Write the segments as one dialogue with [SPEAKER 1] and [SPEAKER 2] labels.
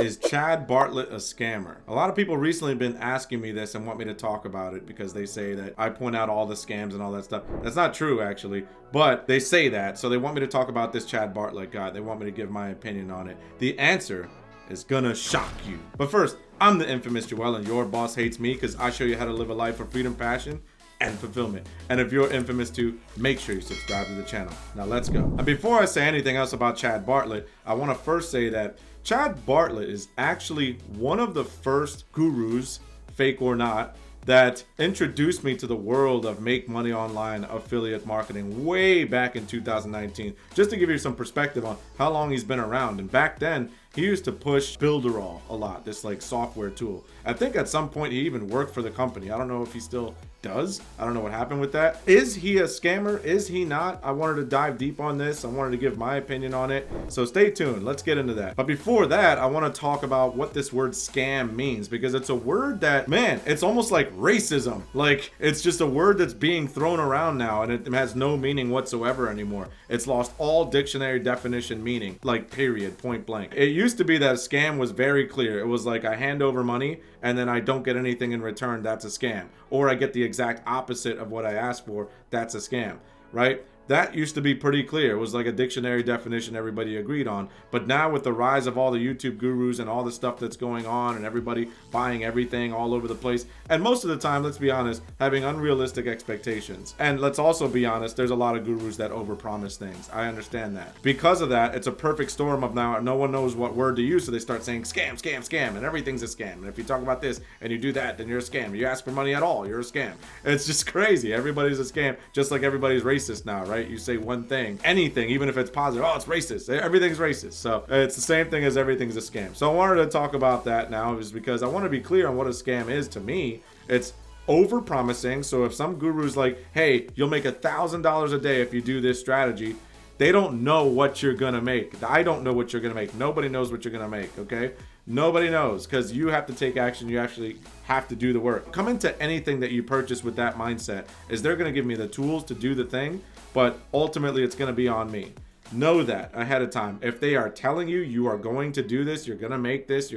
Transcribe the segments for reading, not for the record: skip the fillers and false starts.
[SPEAKER 1] Is Chad Bartlett a scammer? A lot of people recently have been asking me this and want me to talk about it because they say that I point out all the scams and all that stuff. That's not true, actually, but they say that, so they want me to talk about this Chad Bartlett guy. They want me to give my opinion on it. The answer is gonna shock you. But first, I'm the infamous Joel, and your boss hates me because I show you how to live a life of freedom, passion, and fulfillment. And if you're infamous too, make sure you subscribe to the channel. Now let's go. And before I say anything else about Chad Bartlett, I want to first say that Chad Bartlett is actually one of the first gurus, fake or not, that introduced me to the world of make money online affiliate marketing way back in 2019. Just to give you some perspective on how long he's been around. And back then, he used to push Builderall a lot, this like software tool. I think at some point he even worked for the company. I don't know if he still does. I don't know what happened with that. Is he a scammer? Is he not? I wanted to dive deep on this. I wanted to give my opinion on it. So stay tuned. Let's get into that. But before that, I want to talk about what this word scam means, because it's a word that, man, it's almost like racism. Like, it's just a word that's being thrown around now, and it has no meaning whatsoever anymore. It's lost all dictionary definition meaning, like period, point blank. It used to be that a scam was very clear. It was like I hand over money and then I don't get anything in return. That's a scam. Or I get the exact opposite of what I asked for. That's a scam, right? That used to be pretty clear. It was like a dictionary definition everybody agreed on. But now with the rise of all the YouTube gurus and all the stuff that's going on and everybody buying everything all over the place, and most of the time, let's be honest, having unrealistic expectations. And let's also be honest, there's a lot of gurus that overpromise things. I understand that. Because of that, it's a perfect storm of now no one knows what word to use, so they start saying scam, scam, scam, and everything's a scam. And if you talk about this and you do that, then you're a scam. You ask for money at all, you're a scam. It's just crazy. Everybody's a scam, just like everybody's racist now, right? You say one thing, anything, even if it's positive, oh, it's racist. Everything's racist. So it's the same thing as everything's a scam. So I wanted to talk about that now is because I want to be clear on what a scam is to me. It's over promising. So if some guru's like, hey, you'll make $1,000 a day if you do this strategy, they don't know what you're gonna make. I don't know what you're gonna make. Nobody knows what you're gonna make, okay? Nobody knows, because you have to take action. You actually have to do the work. Come into anything that you purchase with that mindset. Is they're gonna give me the tools to do the thing, but ultimately it's gonna be on me. Know that ahead of time. If they are telling you you are going to do this, you're gonna make this,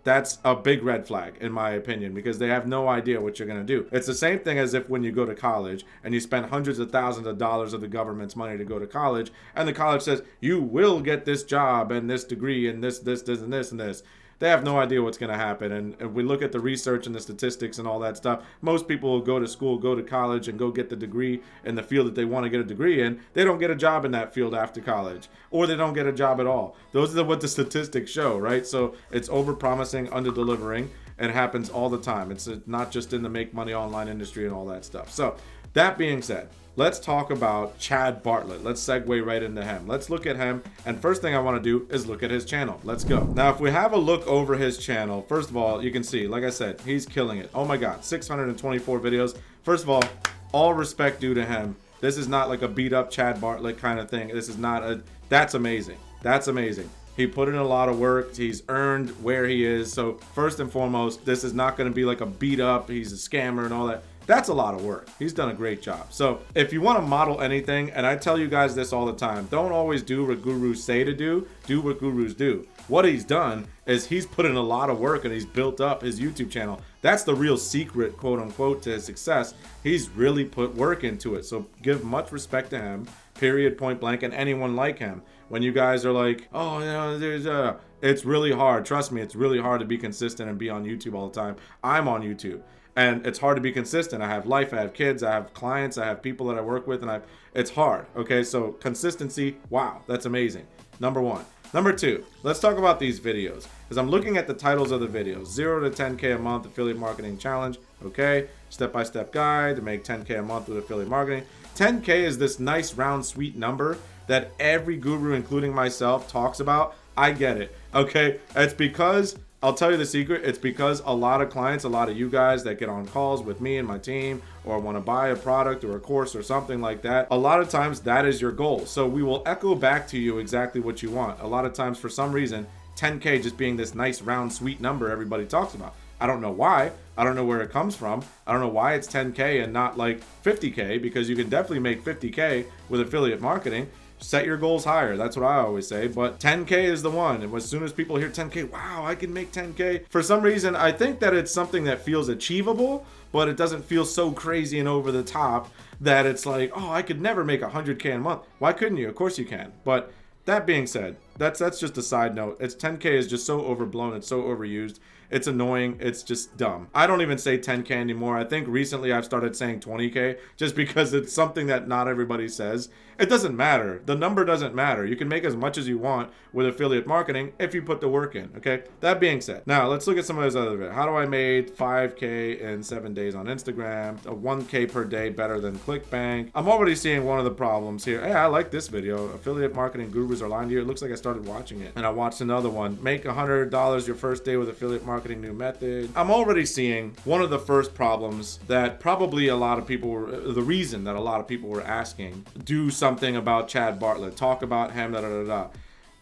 [SPEAKER 1] that's a big red flag in my opinion, because they have no idea what you're going to do. It's the same thing as if when you go to college and you spend hundreds of thousands of dollars of the government's money to go to college, and the college says you will get this job and this degree and this and this. They have no idea what's going to happen. And if we look at the research and the statistics and all that stuff, most people will go to school, go to college, and go get the degree in the field that they want to get a degree in. They don't get a job in that field after college, or they don't get a job at all. Those are what the statistics show, right? So it's over-promising, under-delivering, and it happens all the time. It's not just in the make money online industry and all that stuff. So that being said, let's talk about Chad Bartlett. Let's segue right into him. Let's look at him. And first thing I want to do is look at his channel. Let's go. Now, if we have a look over his channel, first of all, you can see, like I said, he's killing it. Oh my God, 624 videos. First of all respect due to him. This is not like a beat up Chad Bartlett kind of thing. This is not that's amazing. That's amazing. He put in a lot of work. He's earned where he is. So first and foremost, this is not going to be like a beat up, he's a scammer and all that. That's a lot of work. He's done a great job. So if you want to model anything, and I tell you guys this all the time, don't always do what gurus say to do what gurus do. What he's done is he's put in a lot of work and he's built up his YouTube channel. That's the real secret, quote unquote, to his success. He's really put work into it. So give much respect to him, period, point blank, and anyone like him. When you guys are like, oh, you know, it's really hard. Trust me, it's really hard to be consistent and be on YouTube all the time. I'm on YouTube. And it's hard to be consistent. I have life, I have kids, I have clients, I have people that I work with, and it's hard. Okay, so consistency, wow, that's amazing. Number one. Number two, let's talk about these videos, because I'm looking at the titles of the videos. 0 to 10K a month affiliate marketing challenge. Okay, step-by-step guide to make 10K a month with affiliate marketing. 10K is this nice round sweet number that every guru, including myself, talks about. I get it. Okay, it's because I'll tell you the secret. It's because a lot of clients, a lot of you guys that get on calls with me and my team, or want to buy a product or a course or something like that, a lot of times that is your goal. So we will echo back to you exactly what you want. A lot of times, for some reason, 10K just being this nice round sweet number everybody talks about. I don't know why. I don't know where it comes from. I don't know why it's 10K and not like 50K, because you can definitely make 50K with affiliate marketing. set your goals higher. That's what I always say. But 10K is the one. And as soon as people hear 10K, wow, I can make 10K. For some reason, I think that it's something that feels achievable, but it doesn't feel so crazy and over the top that it's like, oh, I could never make 100K a month. Why couldn't you? Of course you can. But that being said, that's just a side note. 10K is just so overblown. It's so overused. It's annoying. It's just dumb. I don't even say 10K anymore. I think recently I've started saying 20K just because it's something that not everybody says. It doesn't matter. The number doesn't matter. You can make as much as you want with affiliate marketing if you put the work in, okay? That being said, now let's look at some of those other videos. How do I make 5K in 7 days on Instagram? A 1K per day better than ClickBank. I'm already seeing one of the problems here. Hey, I like this video. Affiliate marketing gurus are lying to you. It looks like I started watching it. And I watched another one. Make $100 your first day with affiliate marketing new method. I'm already seeing one of the first problems that probably a lot of people were, the reason that a lot of people were asking, do something about Chad Bartlett, talk about him,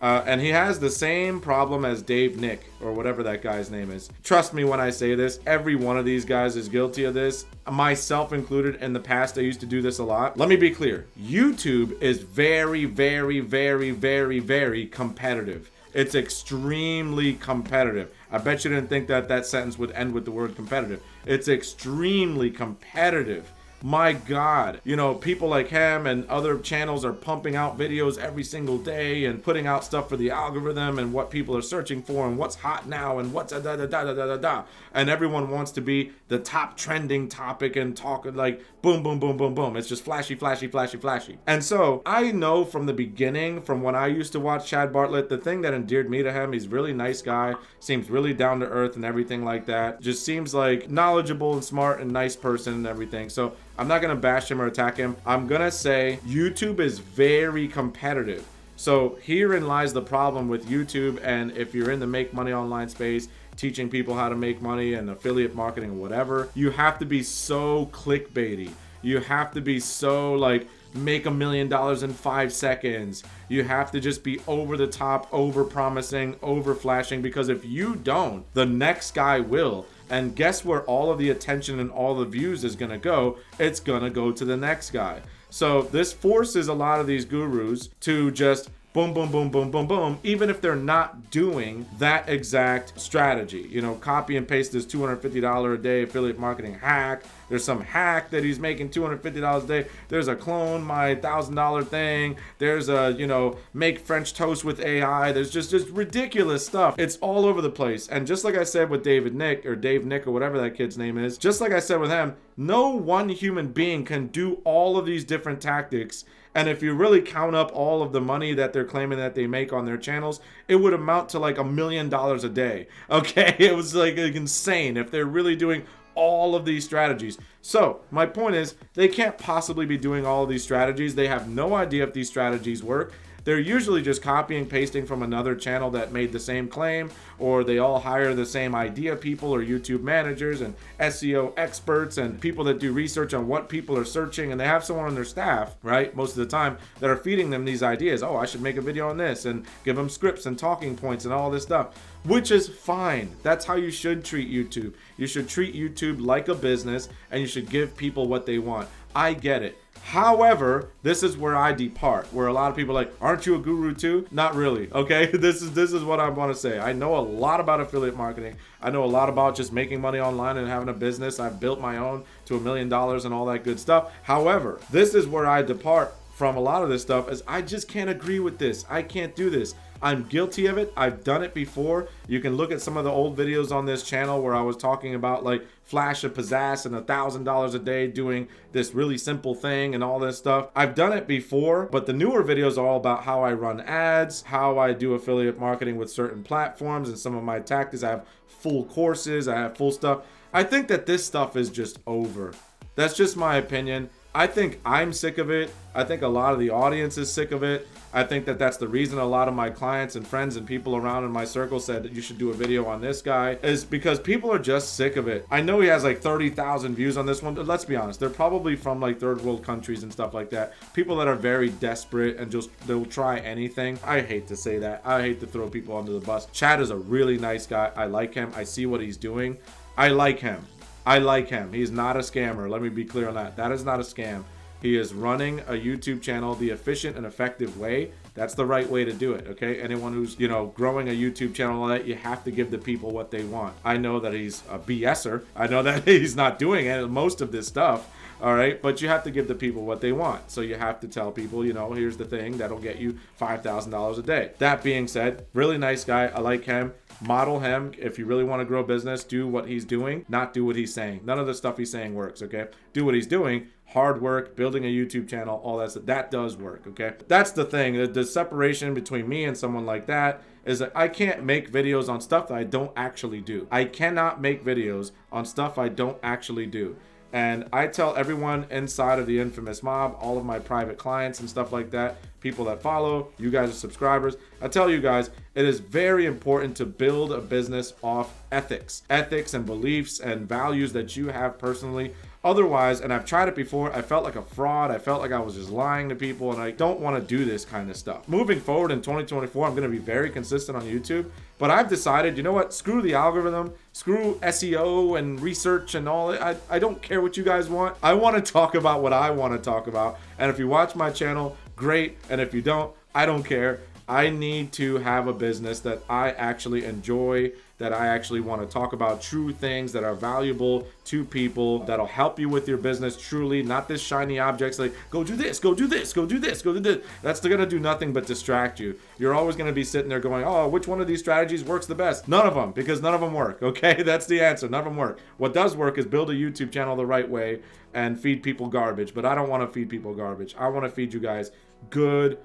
[SPEAKER 1] and he has the same problem as Dave Nick, or whatever that guy's name is. Trust me when I say this, every one of these guys is guilty of this, myself included. In the past, I used to do this a lot. Let me be clear. YouTube is very, very, very, very, very competitive. It's extremely competitive. I bet you didn't think that that sentence would end with the word competitive. It's extremely competitive. My God, you know, people like him and other channels are pumping out videos every single day and putting out stuff for the algorithm and what people are searching for and what's hot now and what's da-da-da-da-da-da-da. And everyone wants to be the top trending topic and talk like boom, boom, boom, boom, boom. It's just flashy, flashy, flashy, flashy. And so I know from the beginning, from when I used to watch Chad Bartlett, the thing that endeared me to him, he's a really nice guy, seems really down to earth and everything like that. Just seems like knowledgeable and smart and nice person and everything. So I'm not going to bash him or attack him. I'm going to say YouTube is very competitive. So herein lies the problem with YouTube. And if you're in the make money online space, teaching people how to make money and affiliate marketing or whatever, you have to be so clickbaity. You have to be so like, make $1 million in 5 seconds. You have to just be over the top, over promising, over flashing, because if you don't, the next guy will. And guess where all of the attention and all the views is going to go? It's going to go to the next guy. So this forces a lot of these gurus to just boom, boom, boom, boom, boom, boom, even if they're not doing that exact strategy. You know, copy and paste this $250 a day affiliate marketing hack. There's some hack that he's making $250 a day. There's a clone my $1,000 thing. There's a, you know, make French toast with AI. There's just ridiculous stuff. It's all over the place. And just like I said with Dave Nick or whatever that kid's name is, just like I said with him, no one human being can do all of these different tactics. And if you really count up all of the money that they're claiming that they make on their channels, it would amount to like $1 million a day. Okay, it was like insane if they're really doing all of these strategies. So my point is, they can't possibly be doing all of these strategies. They have no idea if these strategies work. They're usually just copying, pasting from another channel that made the same claim, or they all hire the same idea people or YouTube managers and SEO experts and people that do research on what people are searching, and they have someone on their staff, right, most of the time, that are feeding them these ideas. Oh, I should make a video on this, and give them scripts and talking points and all this stuff, which is fine. That's how you should treat YouTube. You should treat YouTube like a business, and you should give people what they want. I get it. However, this is where I depart, where a lot of people are like, aren't you a guru too? Not really, okay? This is what I want to say. I know a lot about affiliate marketing. I know a lot about just making money online and having a business. I've built my own to $1 million and all that good stuff. However, this is where I depart from a lot of this stuff, is I just can't agree with this. I can't do this. I'm guilty of it. I've done it before. You can look at some of the old videos on this channel where I was talking about like flash of pizzazz and $1,000 a day doing this really simple thing and all this stuff. I've done it before, but the newer videos are all about how I run ads, how I do affiliate marketing with certain platforms, and some of my tactics. I have full courses. I have full stuff. I think that this stuff is just over. That's just my opinion. I think I'm sick of it. I think a lot of the audience is sick of it. I think that that's the reason a lot of my clients and friends and people around in my circle said that you should do a video on this guy, is because people are just sick of it. I know he has like 30,000 views on this one, but let's be honest, they're probably from like third world countries and stuff like that. People that are very desperate and just, they'll try anything. I hate to say that. I hate to throw people under the bus. Chad is a really nice guy. I like him. I see what he's doing. I like him. I like him. He's not a scammer. Let me be clear on that. That is not a scam. He is running a YouTube channel the efficient and effective way. That's the right way to do it, okay? Anyone who's, you know, growing a YouTube channel, that you have to give the people what they want. I know that he's a BSer. I know that he's not doing most of this stuff, all right? But you have to give the people what they want. So you have to tell people, you know, here's the thing that'll get you $5,000 a day. That being said, really nice guy. I like him. Model him. If you really want to grow business, do what he's doing, not do what he's saying. None of the stuff he's saying works, okay? Do what he's doing. Hard work, building a YouTube channel, all that stuff, that does work, okay? That's the thing. The separation between me and someone like that is that I can't make videos on stuff that I don't actually do. I cannot make videos on stuff I don't actually do. And I tell everyone inside of the Infamous Mob, all of my private clients and stuff like that, people that follow, you guys are subscribers, I tell you guys, it is very important to build a business off ethics and beliefs and values that you have personally. Otherwise, and I've tried it before, I felt like a fraud. I felt like I was just lying to people, and I don't want to do this kind of stuff. Moving forward in 2024, I'm going to be very consistent on YouTube, but I've decided, you know what? Screw the algorithm, screw SEO and research and all that. I don't care what you guys want. I want to talk about what I want to talk about. And if you watch my channel, great. And if you don't, I don't care. I need to have a business that I actually enjoy, that I actually want to talk about true things that are valuable to people, that'll help you with your business truly, not this shiny objects like, go do this, go do this, go do this, go do this. That's going to do nothing but distract you. You're always going to be sitting there going, oh, which one of these strategies works the best? None of them, because none of them work, okay? That's the answer. None of them work. What does work is build a YouTube channel the right way and feed people garbage, but I don't want to feed people garbage. I want to feed you guys good,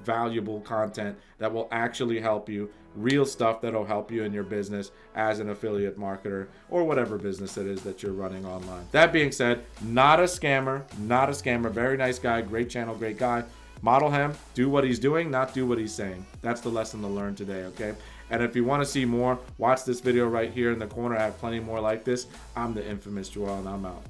[SPEAKER 1] valuable content that will actually help you, real stuff that'll help you in your business as an affiliate marketer or whatever business it is that you're running online. That being said, not a scammer, very nice guy, great channel, great guy. Model him, do what he's doing, not do what he's saying. That's the lesson to learn today, okay? And if you want to see more, watch this video right here in the corner. I have plenty more like this. I'm the Infamous Joel, and I'm out.